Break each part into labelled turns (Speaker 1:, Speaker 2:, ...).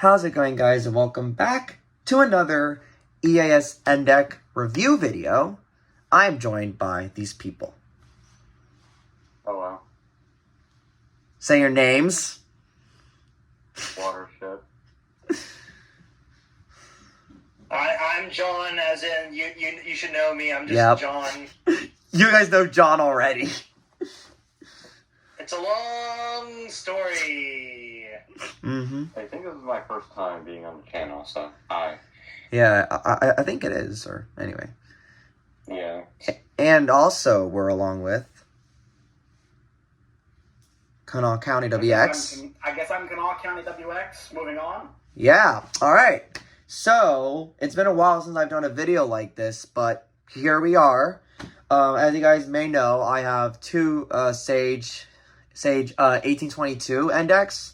Speaker 1: How's it going, guys, and welcome back to another EAS ENDEC review video. I'm joined by these people.
Speaker 2: Hello.
Speaker 1: Say your names.
Speaker 2: Watershed.
Speaker 3: I'm John, as in you should know me. I'm just John.
Speaker 1: You guys know John already.
Speaker 3: It's a long story.
Speaker 1: Mm-hmm.
Speaker 2: I think this is my first time being on the channel, so hi.
Speaker 1: Yeah, I think it is, or anyway.
Speaker 2: Yeah.
Speaker 1: And also, we're along with Kanawha County WX.
Speaker 3: I guess I'm Kanawha County WX. Moving on.
Speaker 1: Yeah, alright. So, it's been a while since I've done a video like this, but here we are. As you guys may know, I have two Sage 1822 ENDECs,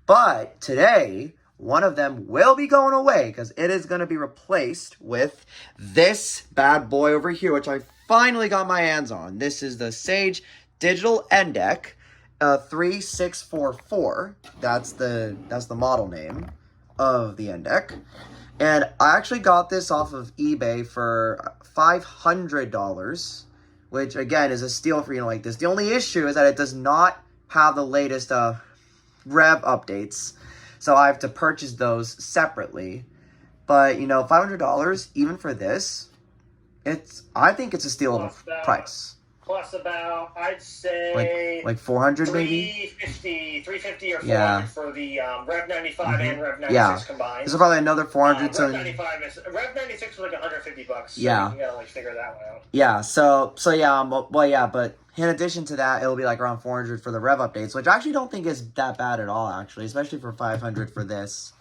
Speaker 1: but today, one of them will be going away because it is going to be replaced with this bad boy over here, which I finally got my hands on. This is the Sage Digital ENDEC 3644. That's the model name of the ENDEC. And I actually got this off of eBay for $500, which again is a steal for like this. The only issue is that it does not have the latest rev updates, so I have to purchase those separately. But you know, $500 even for this, I think it's a steal of a price.
Speaker 3: Plus about, I'd say
Speaker 1: like 400 maybe?
Speaker 3: 350 or 400 for the Rev 95 and Rev 96 combined.
Speaker 1: This is probably another 400.
Speaker 3: Rev 95 Rev 96 was like $150. So
Speaker 1: yeah.
Speaker 3: you gotta like figure that one out.
Speaker 1: Yeah, so yeah, well yeah, but in addition to that, it'll be like around 400 for the rev updates, which I actually don't think is that bad at all, actually, especially for 500 for this.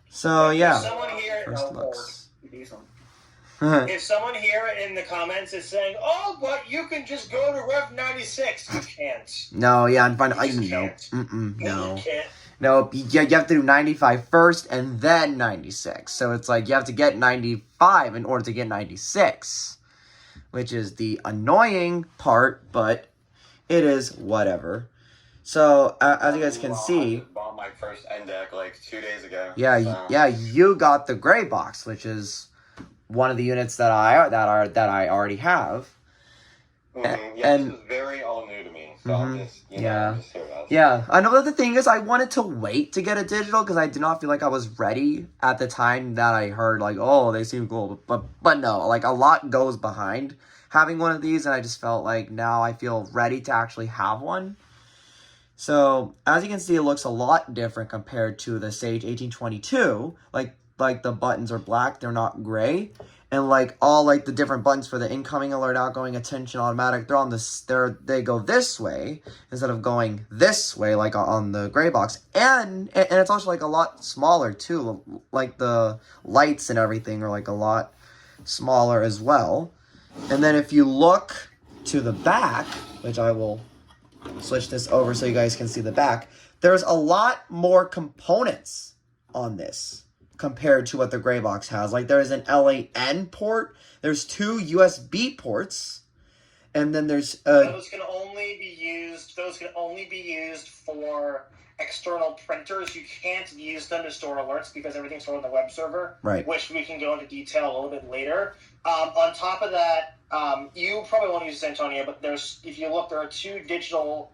Speaker 1: So yeah.
Speaker 3: Someone here,
Speaker 1: First looks.
Speaker 3: If someone here in the comments is saying, "Oh, but you can just go to Rev 96," you can't.
Speaker 1: No, yeah, I'm fine.
Speaker 3: No.
Speaker 1: No.
Speaker 3: You can't.
Speaker 1: No, you have to do 95 first and then 96. So it's like you have to get 95 in order to get 96, which is the annoying part, but it is whatever. So as you guys can see,
Speaker 2: I just bought my first ENDEC like 2 days ago.
Speaker 1: Yeah,
Speaker 2: so.
Speaker 1: Yeah, you got the gray box, which is one of the units that I already have.
Speaker 2: Mm-hmm. Yeah, this is very all new to me, so I'm just, just here about it.
Speaker 1: Yeah, I know that the thing is I wanted to wait to get a digital because I did not feel like I was ready at the time that I heard like, oh, they seem cool, but no, like a lot goes behind having one of these, and I just felt like now I feel ready to actually have one. So as you can see, it looks a lot different compared to the Sage 1822. Like the buttons are black, they're not gray. And like all like the different buttons for the incoming alert, outgoing, attention, automatic, they're on this, they go this way instead of going this way like on the gray box. And it's also like a lot smaller too. Like the lights and everything are like a lot smaller as well. And then if you look to the back, which I will switch this over so you guys can see the back, there's a lot more components on this compared to what the gray box has. Like there's an LAN port, there's 2 USB ports, and then there's
Speaker 3: those can only be used for external printers. You can't use them to store alerts because everything's stored on the web server,
Speaker 1: right,
Speaker 3: which we can go into detail a little bit later. On top of that, you probably won't use this, Antonio, but if you look, there are 2 digital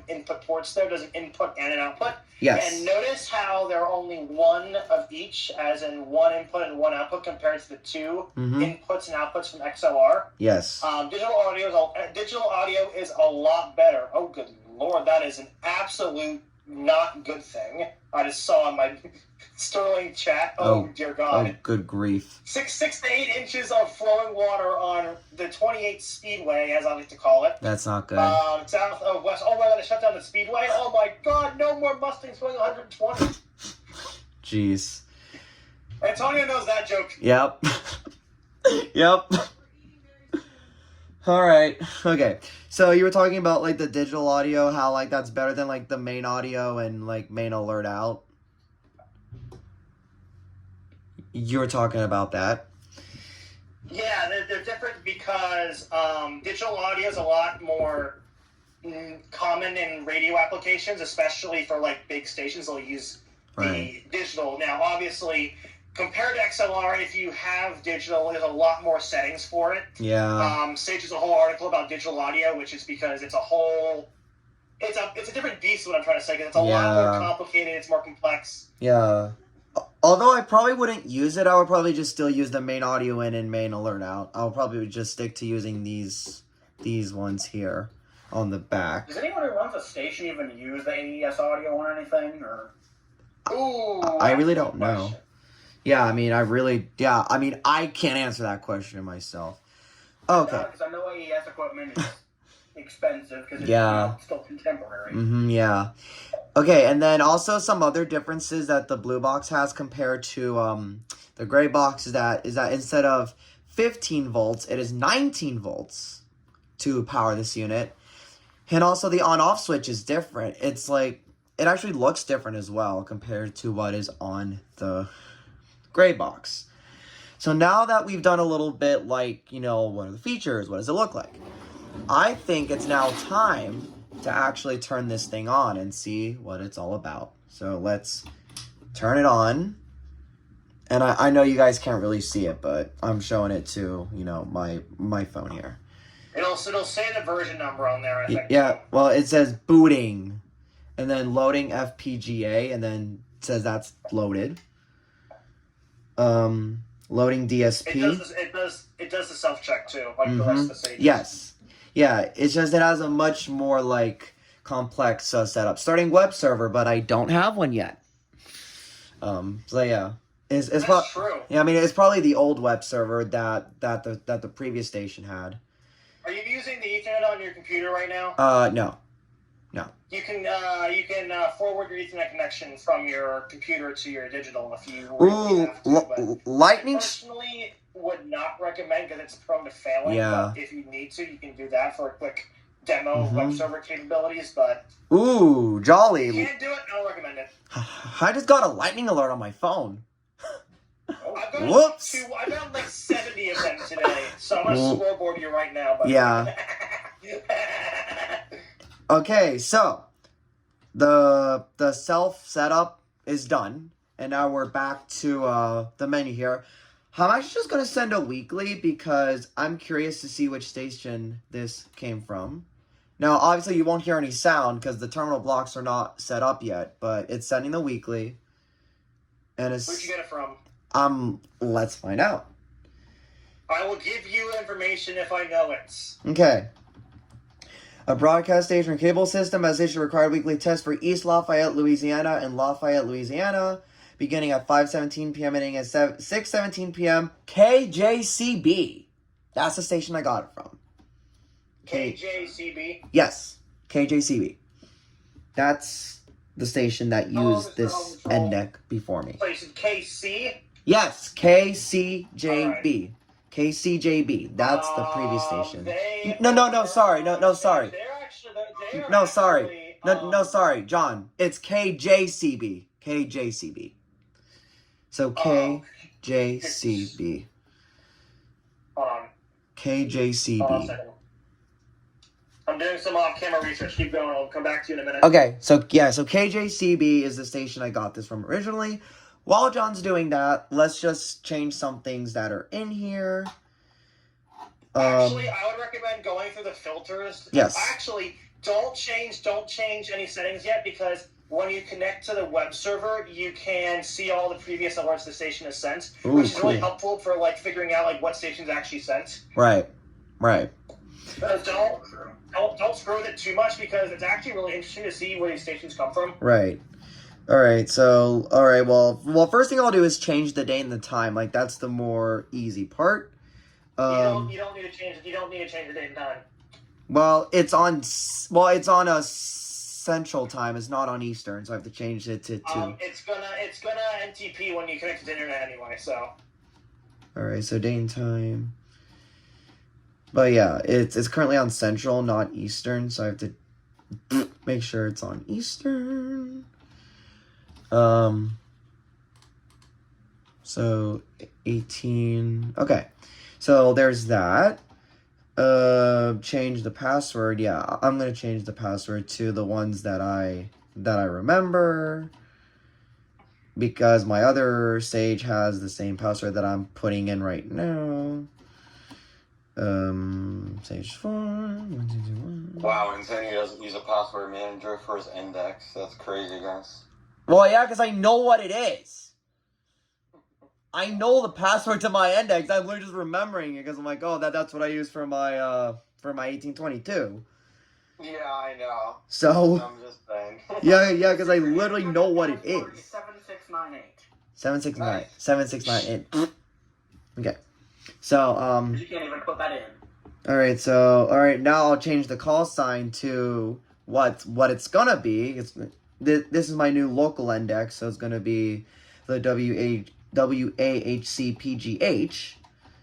Speaker 3: input ports there. There's an input and an output.
Speaker 1: Yes. And
Speaker 3: notice how there are only one of each, as in one input and one output, compared to the 2 inputs and outputs from XLR.
Speaker 1: Yes.
Speaker 3: Digital audio is a lot better. Oh, good Lord, that is an absolute not good thing. I just saw in my Sterling chat. Oh dear God.
Speaker 1: Oh, good grief.
Speaker 3: 6 to 8 inches of flowing water on the 28 Speedway, as I like to call it.
Speaker 1: That's not good.
Speaker 3: South of West. Oh my God, they shut down the Speedway. Oh my God, no more Mustangs going 120.
Speaker 1: Jeez.
Speaker 3: Antonio knows that joke.
Speaker 1: Yep. Yep. All right. Okay. So you were talking about like the digital audio, how like that's better than like the main audio and like main alert out. You were talking about that.
Speaker 3: Yeah, they're different because digital audio is a lot more common in radio applications, especially for like big stations. They'll use the digital. Now, obviously, compared to XLR, if you have digital, there's a lot more settings for it.
Speaker 1: Yeah.
Speaker 3: Sage has a whole article about digital audio, which is because it's a whole... It's a different beast, what I'm trying to say, because it's a lot more complicated, it's more complex.
Speaker 1: Yeah. Although I probably wouldn't use it, I would probably just still use the main audio in and main alert out. I'll probably just stick to using these ones here on the back.
Speaker 4: Does anyone who runs a station even use the AES audio or anything? Or
Speaker 1: I really don't know. Yeah, I mean, I can't answer that question myself. Okay.
Speaker 4: Because I know AES equipment is expensive because it's still contemporary.
Speaker 1: Yeah. Okay, and then also some other differences that the blue box has compared to the gray box is that instead of 15 volts, it is 19 volts to power this unit. And also the on-off switch is different. It's like, it actually looks different as well compared to what is on the gray box. So now that we've done a little bit like, what are the features? What does it look like? I think it's now time to actually turn this thing on and see what it's all about. So let's turn it on. And I know you guys can't really see it, but I'm showing it to, my phone here.
Speaker 3: It'll say the version number on there, I think.
Speaker 1: Yeah, well, it says booting, and then loading FPGA, and then it says that's loaded. Loading DSP.
Speaker 3: It does the self-check too, like the rest of the stages.
Speaker 1: Yes. Yeah, it's just it has a much more, complex setup. Starting web server, but I don't have one yet. So yeah. That's
Speaker 3: true.
Speaker 1: Yeah, I mean, it's probably the old web server that the previous station had.
Speaker 3: Are you using the Ethernet on your computer right now?
Speaker 1: No.
Speaker 3: You can forward your Ethernet connection from your computer to your digital if you really have to. But
Speaker 1: Lightning.
Speaker 3: I personally would not recommend because it's prone to failing.
Speaker 1: Yeah.
Speaker 3: But if you need to, you can do that for a quick demo of web server capabilities. But
Speaker 1: ooh, jolly.
Speaker 3: If you can't do it, I don't recommend it.
Speaker 1: I just got a lightning alert on my phone.
Speaker 3: Whoops! I've got like 70 of them today, so I'm gonna scoreboard you right now. But
Speaker 1: yeah. Okay, so the self setup is done, and now we're back to the menu here. I'm actually just gonna send a weekly because I'm curious to see which station this came from. Now, obviously, you won't hear any sound because the terminal blocks are not set up yet, but it's sending the weekly, and it's.
Speaker 3: Where'd you get it from?
Speaker 1: Let's find out.
Speaker 3: I will give you information if I know it.
Speaker 1: Okay. A broadcast station cable system has issued required weekly test for East Lafayette, Louisiana and Lafayette, Louisiana, beginning at 5:17 p.m. ending at 6:17 p.m. KJCB. That's the station I got it from.
Speaker 3: KJCB?
Speaker 1: Yes. KJCB. That's the station that used this ENDEC before me.
Speaker 3: So you said KC?
Speaker 1: Yes, KCJB. Right. KCJB. That's the previous station. No, sorry. No, sorry. No, sorry, John. It's KJCB. KJCB. So KJCB.
Speaker 3: Hold on.
Speaker 1: KJCB.
Speaker 3: Hold on a second. I'm doing some off-camera research. Keep going. I'll come back to you in a minute.
Speaker 1: Okay, so KJCB is the station I got this from originally. While John's doing that, let's just change some things that are in here.
Speaker 3: Actually, I would recommend going through the filters.
Speaker 1: Yes.
Speaker 3: Actually, don't change any settings yet because when you connect to the web server, you can see all the previous alerts the station has sent, which is really helpful for figuring out what stations actually sent.
Speaker 1: Right.
Speaker 3: Don't screw with it too much because it's actually really interesting to see where these stations come from.
Speaker 1: Right. Alright, well, first thing I'll do is change the date and the time. That's the more easy part.
Speaker 3: You don't need to change the date and time.
Speaker 1: Well, it's on a Central Time. It's not on Eastern, so I have to change it to 2.
Speaker 3: It's gonna NTP when you connect to the internet anyway, so.
Speaker 1: Alright, so date and time. But yeah, it's currently on Central, not Eastern, so I have to make sure it's on Eastern. So 18. Okay. So there's that. Change the password. Yeah, I'm gonna change the password to the ones that I remember. because my other Sage has the same password that I'm putting in right now. Sage 4, 1, 2, 2, 1.
Speaker 2: Wow, insane. He doesn't use a password manager for his index. That's crazy, guys.
Speaker 1: Well, yeah, because I know what it is. I know the password to my index. I'm literally just remembering it because I'm like, oh, that's what I use for my 1822.
Speaker 2: Yeah, I know.
Speaker 1: So
Speaker 2: I'm just saying.
Speaker 1: yeah, because I literally know what it is.
Speaker 4: 7698.
Speaker 1: 769. 769. Okay. So
Speaker 4: You can't even put that in.
Speaker 1: all right, now I'll change the call sign to what it's gonna be. This is my new local index, so it's gonna be the WAHCPGH.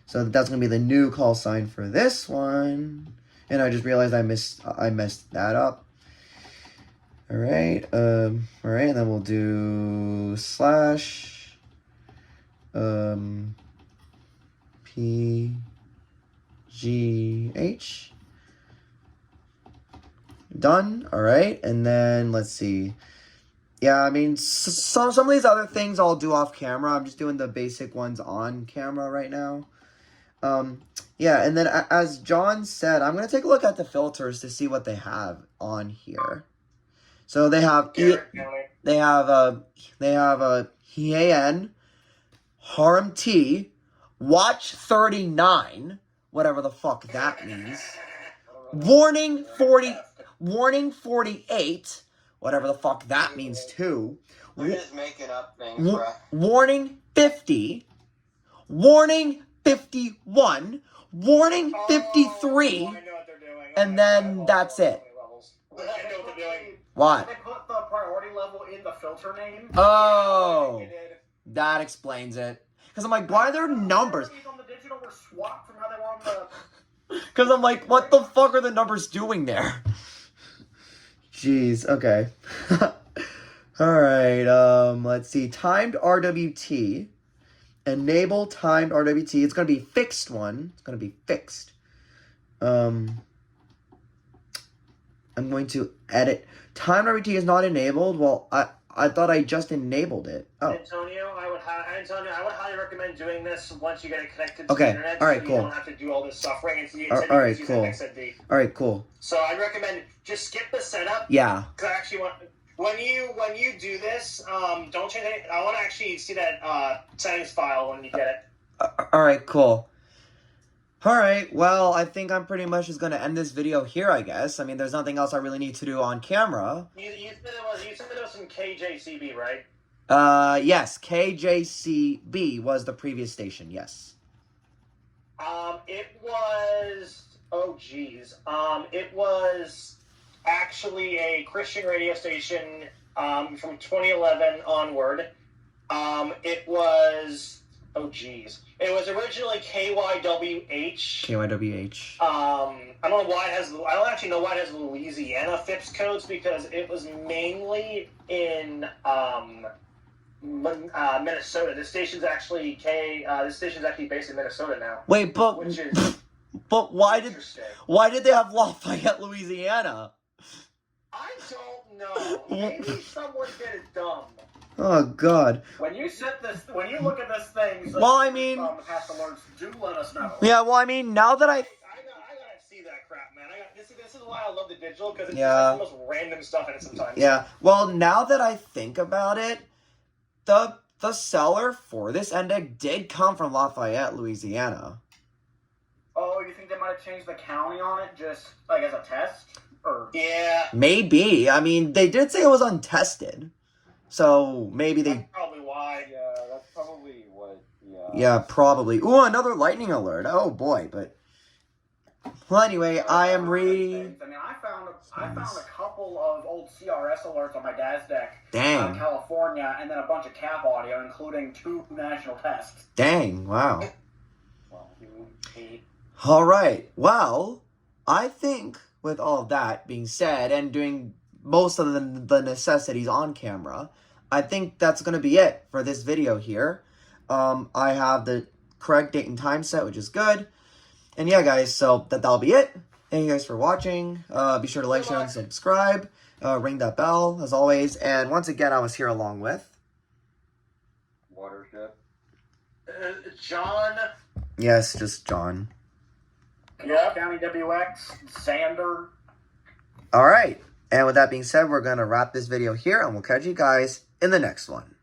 Speaker 1: So that's gonna be the new call sign for this one. And I just realized I messed that up. All right, and then we'll do slash PGH. Done. All right, and then let's see. Yeah, I mean, some of these other things I'll do off camera. I'm just doing the basic ones on camera right now. Yeah, and then as John said, I'm gonna take a look at the filters to see what they have on here. So they have HEAN, Harm T, Watch 39, whatever the fuck that means. Warning 48, whatever the fuck that means too.
Speaker 2: We're just making up things, bro.
Speaker 1: Warning 50, Warning 51, Warning 53, and then that's it.
Speaker 3: I know what they're doing.
Speaker 1: What?
Speaker 4: They put the priority level in the filter name.
Speaker 1: Oh, that explains it. Because I'm like, why are there numbers?
Speaker 4: On the digital were swapped from how they were on the...
Speaker 1: Because I'm like, what the fuck are the numbers doing there? Jeez, okay. Alright, let's see. Timed RWT. Enable timed RWT. It's going to be fixed one. It's going to be fixed. I'm going to edit. Timed RWT is not enabled. Well, I thought I just enabled it. Oh.
Speaker 3: Antonio, I would highly recommend doing this once you get it connected to
Speaker 1: Okay.
Speaker 3: the internet.
Speaker 1: All right,
Speaker 3: so
Speaker 1: cool.
Speaker 3: You don't have to do all this suffering.
Speaker 1: All right, cool. All right, cool.
Speaker 3: So I'd recommend just skip the setup.
Speaker 1: Yeah.
Speaker 3: Because I actually want when you do this, don't change anything. I want to actually see that settings file when you get it.
Speaker 1: All right, cool. All right, well, I think I'm pretty much just going to end this video here, I guess. I mean, there's nothing else I really need to do on camera.
Speaker 3: You said it was from KJCB, right?
Speaker 1: Yes, KJCB was the previous station, yes.
Speaker 3: It was, it was actually a Christian radio station, from 2011 onward. It was... It was originally KYWH.
Speaker 1: KYWH.
Speaker 3: I don't know why it has. I don't actually know why it has Louisiana FIPS codes because it was mainly in Minnesota. This station's actually based in Minnesota now.
Speaker 1: Wait, but why did they have Lafayette, Louisiana?
Speaker 3: I don't know. Maybe someone did it dumb.
Speaker 1: Oh God!
Speaker 4: When you look at this thing,
Speaker 1: well, I mean,
Speaker 4: past alerts, do let us know.
Speaker 1: Yeah, well, I mean, now that I
Speaker 3: gotta see that crap, man. This is why I love the digital because it just has the most random stuff in it sometimes.
Speaker 1: Yeah. Well, now that I think about it, the seller for this ENDEC did come from Lafayette, Louisiana.
Speaker 4: Oh, you think they might have changed the county on it just like as a test? Or
Speaker 3: yeah,
Speaker 1: maybe. I mean, they did say it was untested. So, maybe they...
Speaker 3: That's probably why.
Speaker 2: Yeah, that's probably what...
Speaker 1: Yeah, probably. Ooh, another lightning alert. Oh, boy, but... Well, anyway, I am
Speaker 4: I mean, I found a couple of old CRS alerts on my dad's deck.
Speaker 1: Dang.
Speaker 4: Out of California, and then a bunch of cap audio, including 2 national tests.
Speaker 1: Dang, wow.
Speaker 4: Well,
Speaker 1: All right, well, I think with all of that being said, and doing most of the necessities on camera, I think that's going to be it for this video here. I have the correct date and time set, which is good. And yeah, guys, so that'll be it. Thank you guys for watching. Be sure to like, share, and subscribe. Ring that bell, as always. And once again, I was here along with...
Speaker 2: watershed?
Speaker 3: John.
Speaker 1: Yes, just John.
Speaker 4: Yeah, County WX, Xander.
Speaker 1: All right. And with that being said, we're going to wrap this video here, and we'll catch you guys in the next one.